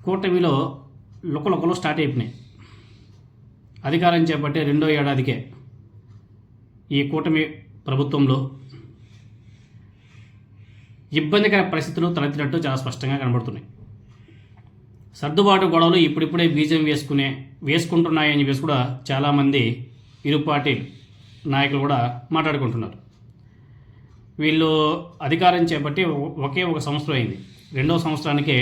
కూటమిలో లుకలుకలు స్టార్ట్ అయిపోయినాయి. అధికారం చేపట్టే రెండో ఏడాదికే ఈ కూటమి ప్రభుత్వంలో ఇబ్బందికర పరిస్థితులు తలెత్తినట్టు చాలా స్పష్టంగా కనబడుతున్నాయి. సర్దుబాటు గొడవలు ఇప్పుడిప్పుడే బీజం వేసుకుంటున్నాయని చెప్పేసి కూడా చాలామంది ఇరు పార్టీ నాయకులు కూడా మాట్లాడుకుంటున్నారు. వీళ్ళు అధికారం చేపట్టి ఒకే ఒక సంవత్సరం అయింది. రెండో సంవత్సరానికే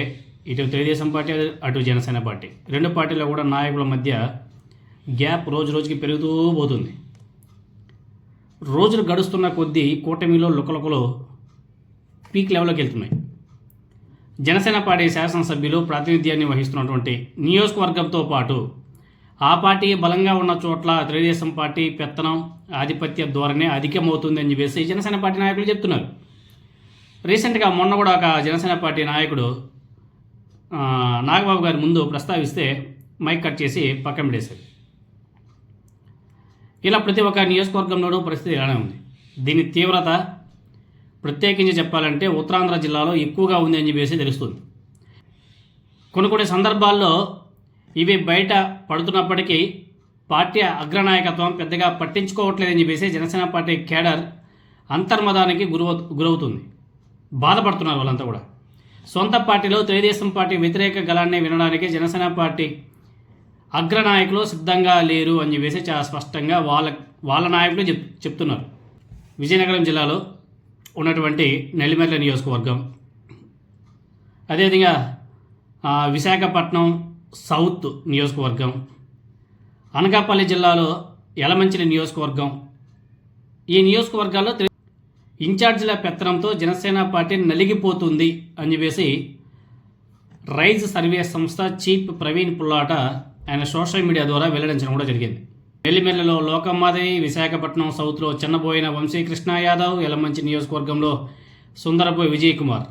ఇటు తెలుగుదేశం పార్టీ అటు జనసేన పార్టీ రెండు పార్టీలో కూడా నాయకుల మధ్య గ్యాప్ రోజు రోజుకి పెరుగుతూ పోతుంది. రోజులు గడుస్తున్న కొద్దీ కూటమిలో లుకలుకలు పీక్ లెవెల్లోకి వెళ్తున్నాయి. జనసేన పార్టీ శాసనసభ్యులు ప్రాతినిధ్యాన్ని వహిస్తున్నటువంటి నియోజకవర్గంతో పాటు ఆ పార్టీ బలంగా ఉన్న చోట్ల తెలుగుదేశం పార్టీ పెత్తనం ఆధిపత్య ధోరణి అధికమవుతుందని చెప్పేసి జనసేన పార్టీ నాయకులు చెప్తున్నారు. రీసెంట్గా మొన్న కూడా ఒక జనసేన పార్టీ నాయకుడు నాగబాబు గారి ముందు ప్రస్తావిస్తే మైక్ కట్ చేసి పక్కన పెట్టేశారు. ఇలా ప్రతి ఒక్క నియోజకవర్గంలోనూ పరిస్థితి ఇలానే ఉంది. దీని తీవ్రత ప్రత్యేకించి చెప్పాలంటే ఉత్తరాంధ్ర జిల్లాలో ఎక్కువగా ఉంది అని చెప్పేసి తెలుస్తుంది. కొన్ని సందర్భాల్లో ఇవి బయట పడుతున్నప్పటికీ పార్టీ అగ్రనాయకత్వం పెద్దగా పట్టించుకోవట్లేదని చెప్పేసి జనసేన పార్టీ కేడర్ అంతర్మదానికి గురవుతుంది. బాధపడుతున్నారు వాళ్ళంతా కూడా. సొంత పార్టీలో తెలుగుదేశం పార్టీ వ్యతిరేక గలాన్ని వినడానికి జనసేన పార్టీ అగ్రనాయకులు సిద్ధంగా లేరు అని చెప్పేసి చాలా స్పష్టంగా వాళ్ళ నాయకులు చెప్తున్నారు. విజయనగరం జిల్లాలో ఉన్నటువంటి నెల్లిమర్ల నియోజకవర్గం, అదేవిధంగా విశాఖపట్నం సౌత్ నియోజకవర్గం, అనకాపల్లి జిల్లాలో యలమంచిలి నియోజకవర్గం, ఈ నియోజకవర్గాల్లో ఇన్ఛార్జీల పెత్తనంతో జనసేన పార్టీ నలిగిపోతుంది అని చెప్పేసి రైజ్ సర్వే సంస్థ చీఫ్ ప్రవీణ్ పుల్లాట ఆయన సోషల్ మీడియా ద్వారా వెల్లడించడం కూడా జరిగింది. నెల్లిమెల్లలో లోకమ్మాదేవి, విశాఖపట్నం సౌత్లో చిన్నబోయిన వంశీకృష్ణ యాదవ్, యలమంచి నియోజకవర్గంలో సుందరపు విజయ్ కుమార్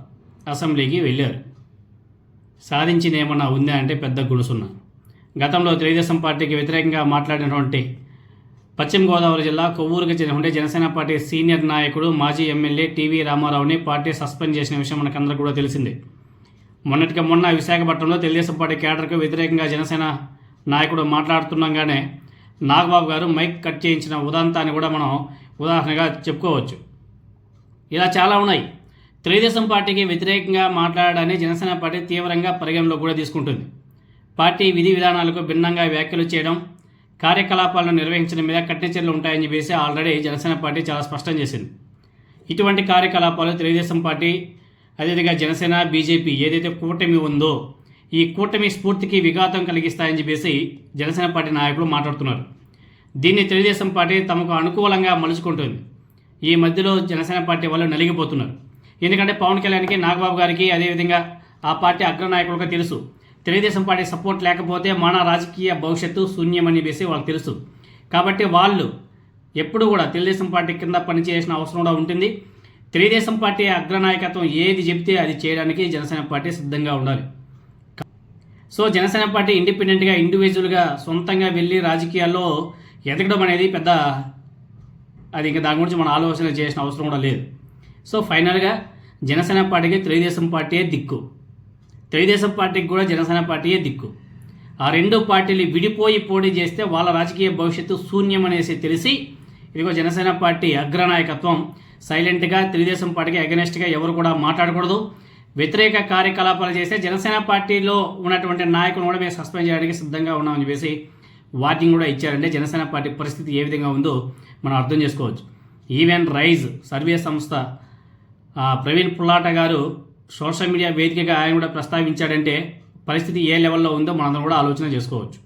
అసెంబ్లీకి వెళ్ళారు. సాధించింది ఏమన్నా ఉందా అంటే పెద్ద గుడుసున్న. గతంలో తెలుగుదేశం పార్టీకి వ్యతిరేకంగా మాట్లాడినటువంటి పశ్చిమ గోదావరి జిల్లా కొవ్వూరుకి చెందిన జనసేన పార్టీ సీనియర్ నాయకుడు మాజీ ఎమ్మెల్యే టీవీ రామారావుని పార్టీ సస్పెండ్ చేసిన విషయం మనకందరూ కూడా తెలిసిందే. మొన్న విశాఖపట్నంలో తెలుగుదేశం పార్టీ కేడర్కు వ్యతిరేకంగా జనసేన నాయకుడు మాట్లాడుతుండగానే నాగబాబు గారు మైక్ కట్ చేయించిన ఉదంతాన్ని కూడా మనం ఉదాహరణగా చెప్పుకోవచ్చు. ఇలా చాలా ఉన్నాయి. తెలుగుదేశం పార్టీకి వ్యతిరేకంగా మాట్లాడడాన్ని జనసేన పార్టీ తీవ్రంగా పరిగణలో కూడా తీసుకుంటుంది. పార్టీ విధి విధానాలకు భిన్నంగా వ్యాఖ్యలు చేయడం, కార్యకలాపాలను నిర్వహించడం మీద కఠిన చర్యలు ఉంటాయని చెప్పేసి ఆల్రెడీ జనసేన పార్టీ చాలా స్పష్టం చేసింది. ఇటువంటి కార్యకలాపాలు తెలుగుదేశం పార్టీ అదేవిధంగా జనసేన బీజేపీ ఏదైతే కూటమి ఉందో ఈ కూటమి స్ఫూర్తికి విఘాతం కలిగిస్తాయని చెప్పేసి జనసేన పార్టీ నాయకులు మాట్లాడుతున్నారు. దీన్ని తెలుగుదేశం పార్టీ తమకు అనుకూలంగా మలుచుకుంటుంది. ఈ మధ్యలో జనసేన పార్టీ వాళ్ళు నలిగిపోతున్నారు. ఎందుకంటే పవన్ కళ్యాణ్కి, నాగబాబు గారికి, అదేవిధంగా ఆ పార్టీ అగ్రనాయకులకు తెలుసు తెలుగుదేశం పార్టీ సపోర్ట్ లేకపోతే మన రాజకీయ భవిష్యత్తు శూన్యమని చెప్పేసి వాళ్ళకి తెలుసు. కాబట్టి వాళ్ళు ఎప్పుడు కూడా తెలుగుదేశం పార్టీ కింద పనిచేయాల్సిన అవసరం కూడా ఉంటుంది. తెలుగుదేశం పార్టీ అగ్రనాయకత్వం ఏది చెబితే అది చేయడానికి జనసేన పార్టీ సిద్ధంగా ఉండాలి. సో జనసేన పార్టీ ఇండిపెండెంట్గా ఇండివిజువల్గా సొంతంగా వెళ్ళి రాజకీయాల్లో ఎదగడం అనేది పెద్ద అది ఇంకా దాని గురించి మనం ఆలోచన చేసిన అవసరం కూడా లేదు. సో ఫైనల్గా జనసేన పార్టీకి తెలుగుదేశం పార్టీయే దిక్కు, తెలుగుదేశం పార్టీకి కూడా జనసేన పార్టీయే దిక్కు. ఆ రెండు పార్టీలు విడిపోయి పోటీ చేస్తే వాళ్ళ రాజకీయ భవిష్యత్తు శూన్యం అనేసి తెలిసి ఇదిగో జనసేన పార్టీ అగ్రనాయకత్వం సైలెంట్గా తెలుగుదేశం పార్టీకి అగెనెస్ట్గా ఎవరు కూడా మాట్లాడకూడదు. వ్యతిరేక కార్యకలాపాలు చేస్తే జనసేన పార్టీలో ఉన్నటువంటి నాయకులను కూడా మేము సస్పెండ్ చేయడానికి సిద్ధంగా ఉన్నామని చెప్పేసి వార్నింగ్ కూడా ఇచ్చారంటే జనసేన పార్టీ పరిస్థితి ఏ విధంగా ఉందో మనం అర్థం చేసుకోవచ్చు. ఈవెన్ రైజ్ సర్వే సంస్థ ప్రవీణ్ పుల్లాట గారు సోషల్ మీడియా వేదికగా ఆయన కూడా ప్రస్తావించాడంటే పరిస్థితి ఏ లెవెల్లో ఉందో మనందరం కూడా ఆలోచన చేసుకోవచ్చు.